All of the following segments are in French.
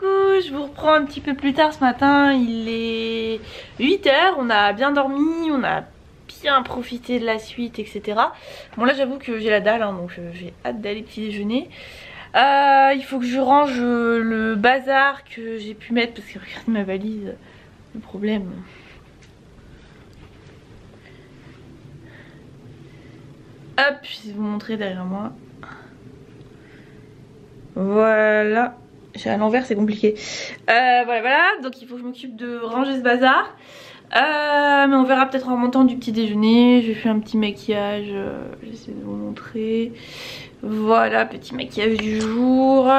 coucou, je vous reprends un petit peu plus tard ce matin, il est 8 h, on a bien dormi, on a bien profité de la suite, etc. Bon là j'avoue que j'ai la dalle, hein, donc j'ai hâte d'aller petit déjeuner. Il faut que je range le bazar que j'ai pu mettre, parce que regardez ma valise, le problème. Hop, je vais vous montrer derrière moi. Voilà. À l'envers c'est compliqué. Voilà, donc il faut que je m'occupe de ranger ce bazar. Mais on verra peut-être en remontant du petit déjeuner. J'ai fait un petit maquillage, j'essaie de vous montrer. Voilà, petit maquillage du jour.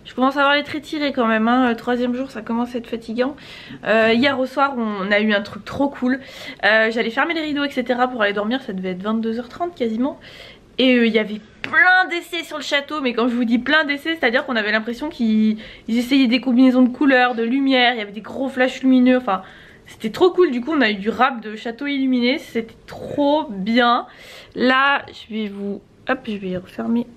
Je commence à avoir les traits tirés quand même, hein. Le troisième jour ça commence à être fatigant. Hier au soir on a eu un truc trop cool. J'allais fermer les rideaux etc pour aller dormir, ça devait être 22 h 30 quasiment. Et il y avait plein d'essais sur le château, mais quand je vous dis plein d'essais, c'est à dire qu'on avait l'impression qu'ils essayaient des combinaisons de couleurs, de lumière, il y avait des gros flashs lumineux, enfin c'était trop cool. Du coup on a eu du rap de château illuminé, c'était trop bien. Là je vais vous... hop, je vais refermer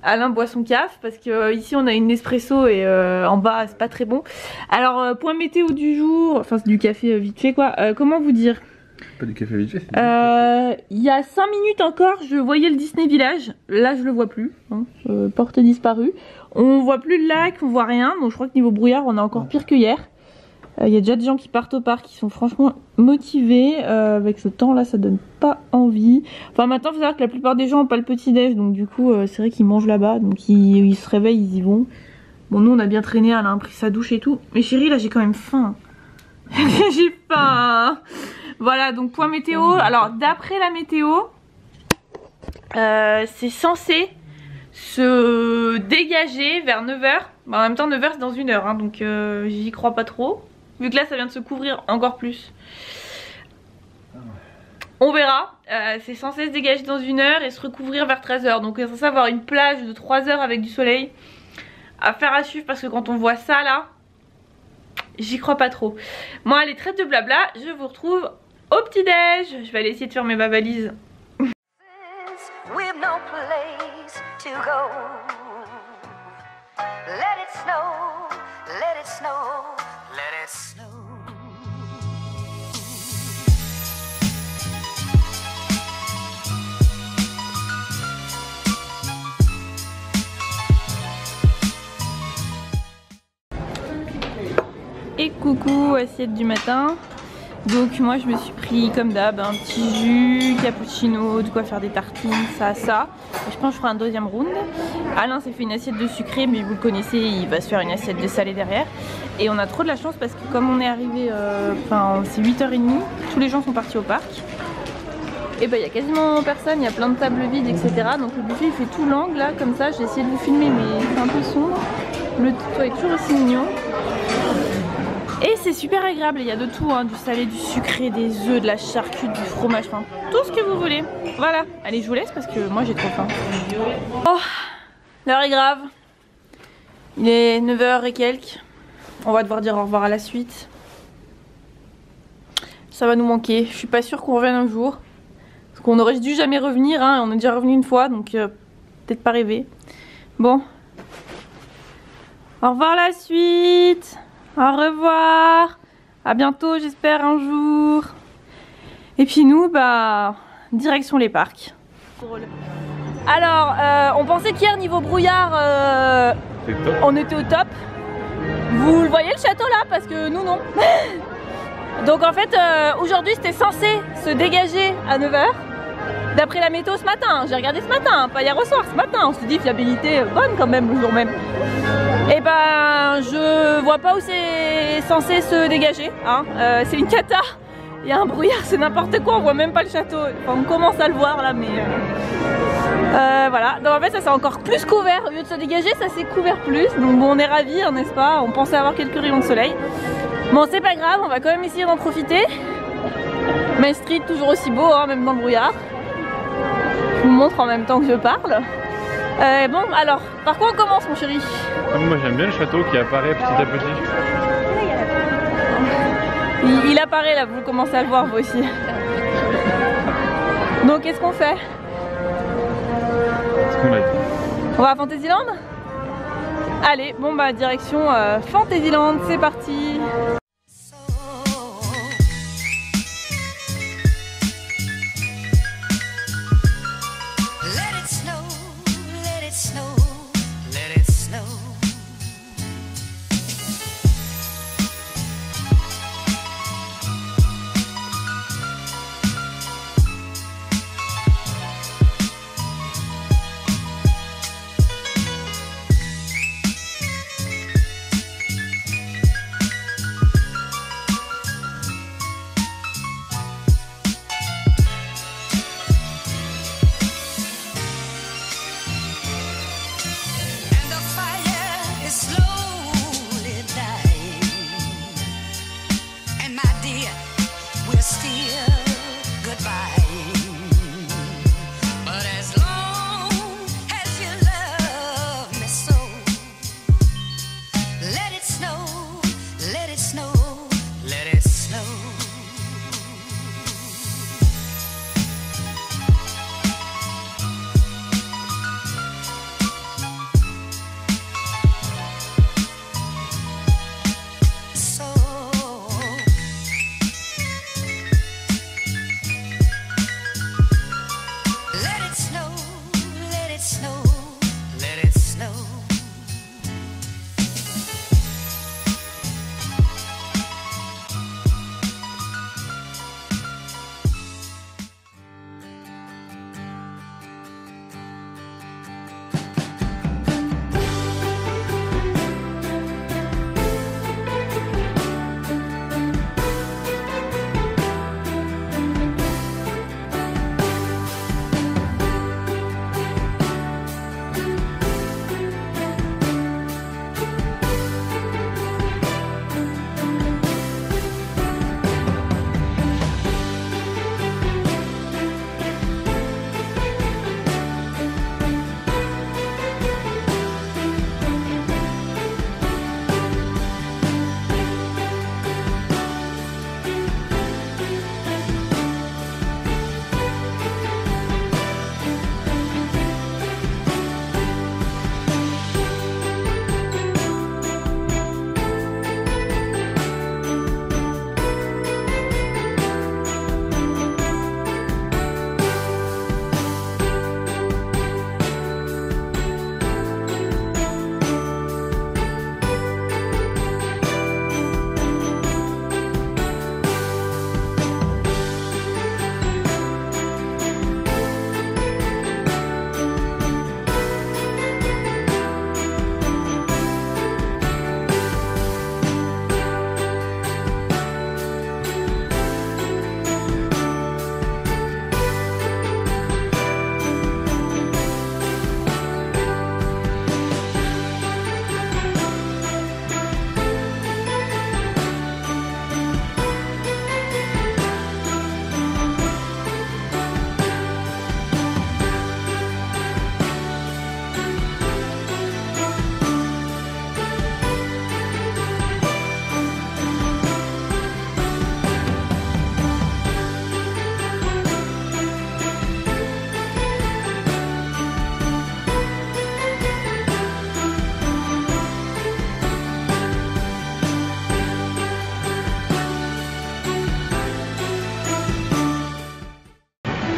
Alain boit son caf parce que ici on a une Nespresso et en bas c'est pas très bon. Alors point météo du jour, enfin c'est du café vite fait quoi, comment vous dire? Pas du café vite fait. Il y a 5 minutes encore je voyais le Disney Village, là je le vois plus, hein, porte disparue. On voit plus le lac, on voit rien, donc je crois que niveau brouillard on a encore pire que hier. Il y a déjà des gens qui partent au parc qui sont franchement motivés. Avec ce temps là ça donne pas envie. Enfin maintenant il faut savoir que la plupart des gens ont pas le petit déj, donc du coup c'est vrai qu'ils mangent là-bas, donc ils se réveillent, ils y vont. Bon nous on a bien traîné, elle a pris sa douche et tout. Mais chérie là j'ai quand même faim. J'ai faim. Voilà donc point météo. Alors d'après la météo c'est censé se dégager vers 9 h. En même temps 9 h c'est dans 1 heure, hein, donc j'y crois pas trop. Vu que là ça vient de se couvrir encore plus. On verra. C'est censé se dégager dans 1 heure et se recouvrir vers 13 h. Donc on est censé avoir une plage de 3 h avec du soleil. Affaire à suivre parce que quand on voit ça là, j'y crois pas trop. Moi allez, trêve de blabla, je vous retrouve au petit déj. Je vais aller essayer de fermer ma valise. Et coucou, assiette du matin. Donc moi je me suis pris comme d'hab un petit jus, cappuccino, de quoi faire des tartines, ça. Et je pense que je ferai un deuxième round. Alain s'est fait une assiette de sucré, mais vous le connaissez, il va se faire une assiette de salé derrière. Et on a trop de la chance parce que comme on est arrivé, c'est 8 h 30, tous les gens sont partis au parc. Et bah il y a quasiment personne, il y a plein de tables vides, etc. Donc le buffet il fait tout l'angle là, comme ça. J'ai essayé de vous filmer mais c'est un peu sombre. Le toit est toujours aussi mignon. Et c'est super agréable, il y a de tout, hein, du salé, du sucré, des œufs, de la charcuterie, du fromage, enfin tout ce que vous voulez. Voilà, allez je vous laisse parce que moi j'ai trop faim. Oh, l'heure est grave. Il est 9 h et quelques. On va devoir dire au revoir à la suite. Ça va nous manquer, je suis pas sûre qu'on revienne un jour. Parce qu'on aurait dû jamais revenir, hein, on est déjà revenu une fois, donc peut-être pas rêver. Bon. Au revoir la suite. Au revoir, à bientôt j'espère un jour. Et puis nous bah direction les parcs. Alors on pensait qu'hier niveau brouillard on était au top. Vous le voyez le château là, parce que nous non. Donc en fait aujourd'hui c'était censé se dégager à 9 h. D'après la météo ce matin, j'ai regardé ce matin, pas hier au soir, ce matin. On se dit fiabilité bonne quand même le jour même. Et ben je vois pas où c'est censé se dégager, hein. C'est une cata, il y a un brouillard, c'est n'importe quoi, on voit même pas le château. Enfin, on commence à le voir là mais voilà, donc en fait ça s'est encore plus couvert, au lieu de se dégager ça s'est couvert plus. Donc bon on est ravis, hein, n'est-ce pas, on pensait avoir quelques rayons de soleil. Bon c'est pas grave, on va quand même essayer d'en profiter. Main Street toujours aussi beau, hein, même dans le brouillard. Je vous montre en même temps que je parle. Bon alors, par quoi on commence mon chéri? Moi j'aime bien le château qui apparaît petit à petit. Il apparaît là, vous commencez à le voir vous aussi. Donc qu'est-ce qu'on fait? Ce qu'on a dit. On va à Fantasyland? Allez, bon bah direction Fantasyland, c'est parti.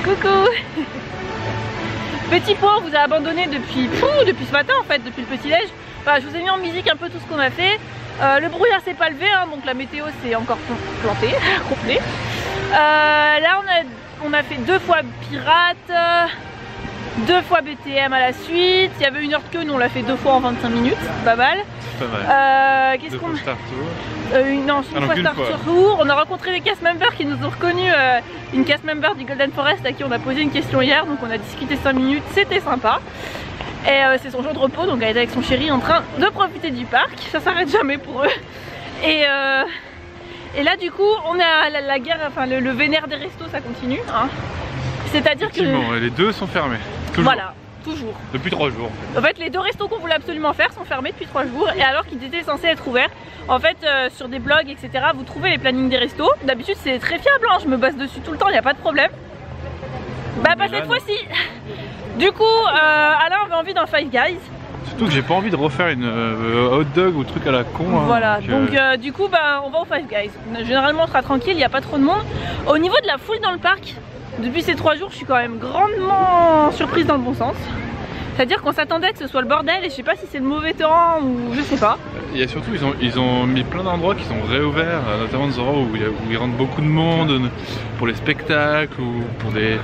Coucou. Petit point, on vous a abandonné depuis ce matin en fait, depuis le petit déj. Enfin, je vous ai mis en musique un peu tout ce qu'on a fait. Le brouillard s'est pas levé, hein, donc la météo s'est encore plantée, complète. Là on a fait 2 fois pirate, 2 fois BTM à la suite. Il y avait 1 heure de queue, nous on l'a fait 2 fois en 25 minutes, pas mal. Pas mal. Qu'est-ce qu'on Star Tour. Non, une fois Star Tour. On a rencontré des cast members qui nous ont reconnus, une cast member du Golden Forest à qui on a posé une question hier, donc on a discuté 5 minutes, c'était sympa. Et c'est son jour de repos, donc elle est avec son chéri en train de profiter du parc, ça s'arrête jamais pour eux. Et là du coup on a la guerre, enfin le vénère des restos, ça continue, hein. C'est-à-dire que les 2 sont fermés. Toujours. Voilà, toujours. Depuis 3 jours. En fait les 2 restos qu'on voulait absolument faire sont fermés depuis 3 jours, et alors qu'ils étaient censés être ouverts. En fait sur des blogs etc vous trouvez les plannings des restos. D'habitude c'est très fiable, hein. Je me base dessus tout le temps, il n'y a pas de problème. Bah pas cette fois-ci. Du coup Alain avait envie d'un Five Guys. Surtout que j'ai pas envie de refaire une hot dog ou truc à la con. Voilà, donc du coup bah, on va au Five Guys. Généralement on sera tranquille, il n'y a pas trop de monde. Au niveau de la foule dans le parc, depuis ces 3 jours je suis quand même grandement surprise dans le bon sens. C'est-à-dire qu'on s'attendait que ce soit le bordel et je sais pas si c'est le mauvais temps ou je sais pas. Il y a surtout, ils ont mis plein d'endroits qui sont réouverts, notamment des endroits où il rentre beaucoup de monde pour les spectacles ou pour des...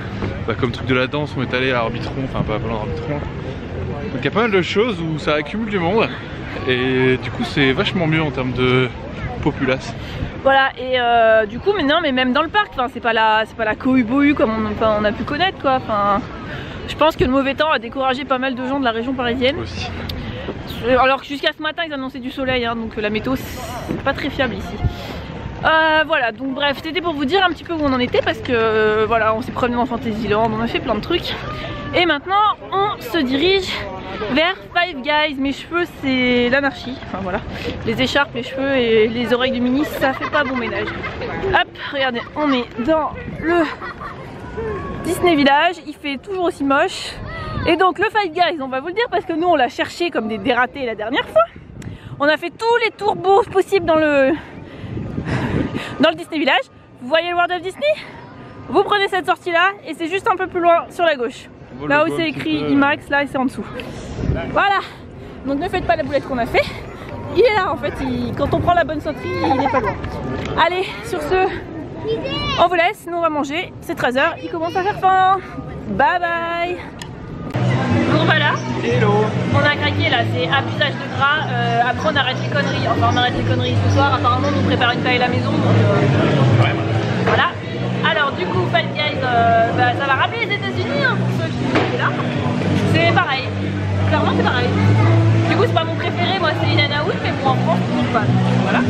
Bah, comme truc de la danse, on est allé à Arbitron, enfin pas plein d'Arbitron. Donc il y a pas mal de choses où ça accumule du monde et du coup c'est vachement mieux en termes de populace. Voilà, et du coup mais non, mais même dans le parc, c'est pas la cohue-bohue comme on a pu connaître quoi. Je pense que le mauvais temps a découragé pas mal de gens de la région parisienne. Aussi. Alors que jusqu'à ce matin ils annonçaient du soleil, hein, donc la météo c'est pas très fiable ici. Voilà, donc bref, c'était pour vous dire un petit peu où on en était parce que voilà, on s'est promené en Fantasyland, on a fait plein de trucs. Et maintenant on se dirige vers Five Guys. Mes cheveux c'est l'anarchie, enfin voilà. Les écharpes, les cheveux et les oreilles de Minnie, ça fait pas bon ménage. Hop, regardez, on est dans le Disney Village, il fait toujours aussi moche. Et donc le Five Guys, on va vous le dire parce que nous on l'a cherché comme des dératés la dernière fois. On a fait tous les tours beaux possibles dans le Disney Village. Vous voyez le World of Disney? Vous prenez cette sortie là et c'est juste un peu plus loin sur la gauche. Là où c'est écrit IMAX, là c'est en dessous. Voilà, donc ne faites pas la boulette qu'on a fait. Il est là en fait, quand on prend la bonne sortie, il est pas loin. Allez, sur ce, on vous laisse, nous on va manger, c'est 13 h, il commence à faire faim. Bye bye. Bon voilà, hello. On a craqué là, c'est abusage de gras, après on arrête les conneries, enfin on arrête les conneries ce soir, apparemment on nous prépare une taille à la maison, donc voilà. Alors du coup Five Guys, ça va rappeler les États-Unis hein, pour ceux qui étaient là, c'est pareil, clairement c'est pareil. Du coup c'est pas mon préféré, moi c'est In-N-Out, mais bon en France on ne pas, voilà.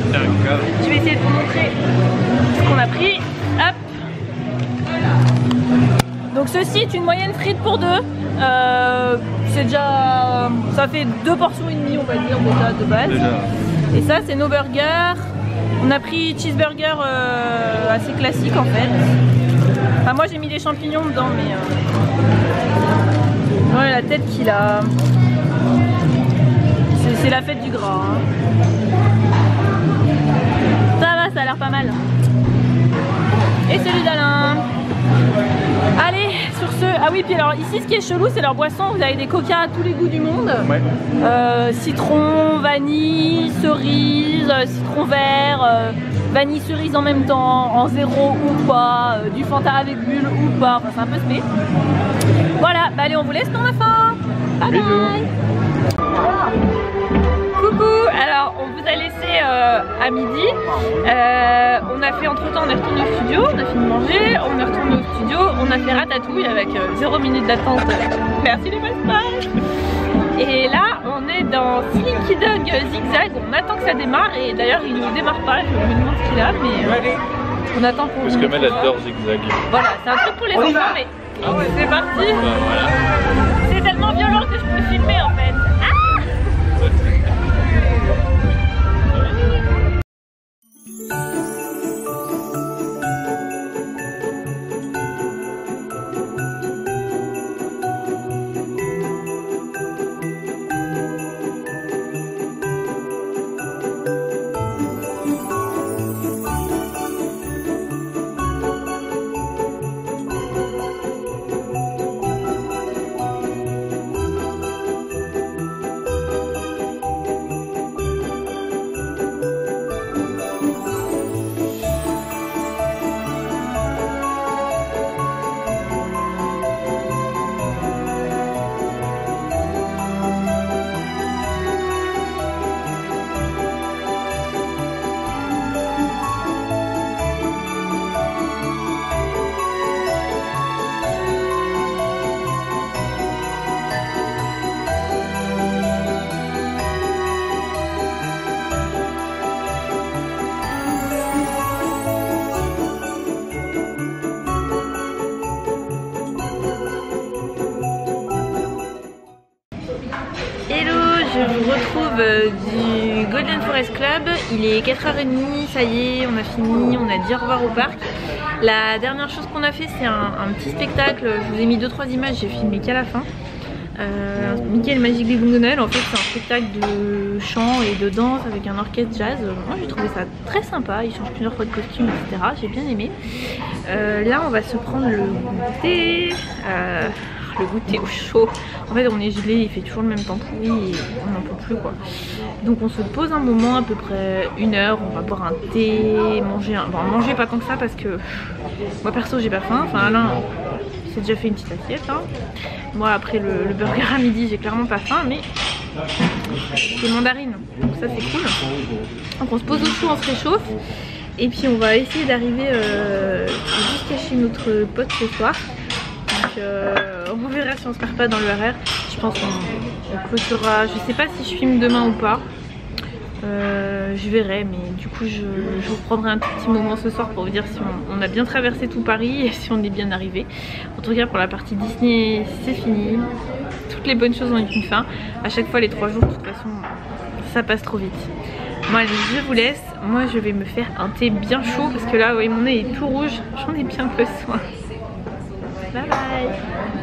Je vais essayer de vous montrer ce qu'on a pris, hop. Donc ceci est une moyenne frite pour 2. C'est déjà, ça fait 2 portions et demie on va dire déjà de base. Et ça c'est nos burgers. On a pris cheeseburger assez classique en fait. Enfin moi j'ai mis des champignons dedans mais ouais, la tête qu'il a, c'est la fête du gras hein. Ça a l'air pas mal. Et celui d'Alain. Allez, sur ce, ah oui, puis alors ici ce qui est chelou c'est leur boisson, vous avez des coca à tous les goûts du monde. Ouais. Citron, vanille, cerise, citron vert, vanille cerise en même temps, en zéro ou pas, du Fanta avec bulle ou pas, enfin c'est un peu spé. Voilà, bah allez on vous laisse pour la fin. Bye bye. Coucou, alors on vous a laissé à midi, on a fait entre temps, on est retourné au studio, on a fini de manger, on est retourné au studio, on a fait ratatouille avec 0 minute d'attente, merci les messages. Et là on est dans Slinky Dog Zigzag, on attend que ça démarre et d'ailleurs il ne démarre pas, je me demande ce qu'il a mais on attend pour... Parce que Mel adore Zigzag. Voilà, c'est un truc pour les enfants mais c'est parti. Voilà. C'est tellement violent que je peux filmer en fait. Je vous retrouve du Golden Forest Club, il est 4h30, ça y est, on a fini, on a dit au revoir au parc. La dernière chose qu'on a fait c'est un petit spectacle, je vous ai mis 2-3 images, j'ai filmé qu'à la fin. Mickey et le Magic Big Bang de Noël, en fait c'est un spectacle de chant et de danse avec un orchestre jazz. Moi j'ai trouvé ça très sympa, ils changent plusieurs fois de costume, etc. J'ai bien aimé. Là on va se prendre le goûter. Le goûter au chaud. En fait on est gelé, il fait toujours le même temps pourri et on n'en peut plus quoi. Donc on se pose un moment, à peu près 1 heure, on va boire un thé, manger un... Bon manger pas tant que ça parce que moi perso j'ai pas faim, enfin Alain c'est déjà fait une petite assiette hein. Moi après le burger à midi j'ai clairement pas faim mais des mandarines, donc ça c'est cool. Donc on se pose au chaud, on se réchauffe et puis on va essayer d'arriver jusqu'à chez notre pote ce soir. On verra si on se perd pas dans le RR. Je pense qu'on clôturera. Je sais pas si je filme demain ou pas. Je verrai, mais du coup je vous prendrai un petit moment ce soir pour vous dire si on a bien traversé tout Paris et si on est bien arrivé. En tout cas pour la partie Disney c'est fini. Toutes les bonnes choses ont une fin. À chaque fois les 3 jours de toute façon ça passe trop vite. Bon allez je vous laisse. Moi je vais me faire un thé bien chaud parce que là ouais, mon nez est tout rouge. J'en ai bien besoin. Bye bye.